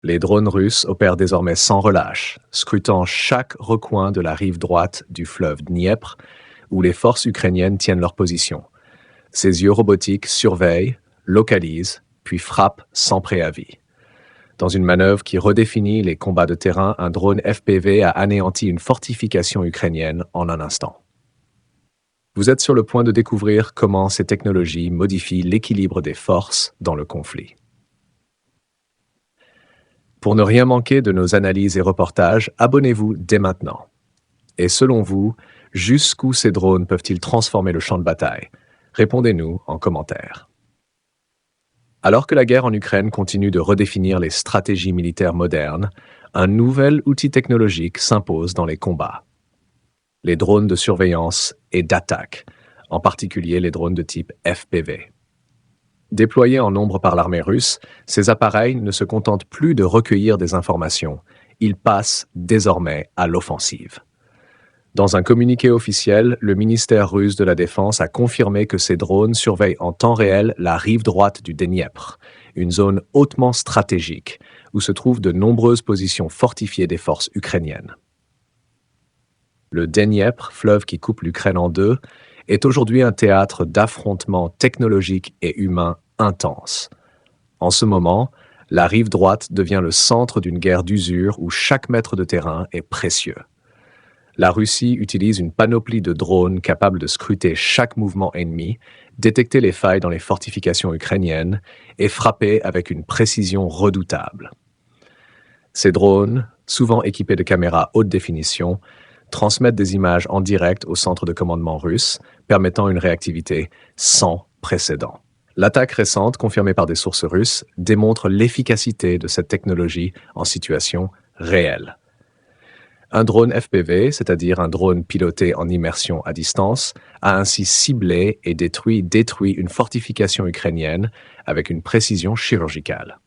Les drones russes opèrent désormais sans relâche, scrutant chaque recoin de la rive droite du fleuve Dniepr, où les forces ukrainiennes tiennent leur position. Ces yeux robotiques surveillent, localisent, puis frappent sans préavis. Dans une manœuvre qui redéfinit les combats de terrain, un drone FPV a anéanti une fortification ukrainienne en un instant. Vous êtes sur le point de découvrir comment ces technologies modifient l'équilibre des forces dans le conflit. Pour ne rien manquer de nos analyses et reportages, abonnez-vous dès maintenant. Et selon vous, jusqu'où ces drones peuvent-ils transformer le champ de bataille? Répondez-nous en commentaire. Alors que la guerre en Ukraine continue de redéfinir les stratégies militaires modernes, un nouvel outil technologique s'impose dans les combats. Les drones de surveillance et d'attaque, en particulier les drones de type FPV. Déployés en nombre par l'armée russe, ces appareils ne se contentent plus de recueillir des informations, ils passent désormais à l'offensive. Dans un communiqué officiel, le ministère russe de la Défense a confirmé que ces drones surveillent en temps réel la rive droite du Dniepr, une zone hautement stratégique où se trouvent de nombreuses positions fortifiées des forces ukrainiennes. Le Dniepr, fleuve qui coupe l'Ukraine en deux, est aujourd'hui un théâtre d'affrontements technologiques et humains intenses. En ce moment, la rive droite devient le centre d'une guerre d'usure où chaque mètre de terrain est précieux. La Russie utilise une panoplie de drones capables de scruter chaque mouvement ennemi, détecter les failles dans les fortifications ukrainiennes et frapper avec une précision redoutable. Ces drones, souvent équipés de caméras haute définition, transmettent des images en direct au centre de commandement russe, permettant une réactivité sans précédent. L'attaque récente, confirmée par des sources russes, démontre l'efficacité de cette technologie en situation réelle. Un drone FPV, c'est-à-dire un drone piloté en immersion à distance, a ainsi ciblé et détruit une fortification ukrainienne avec une précision chirurgicale.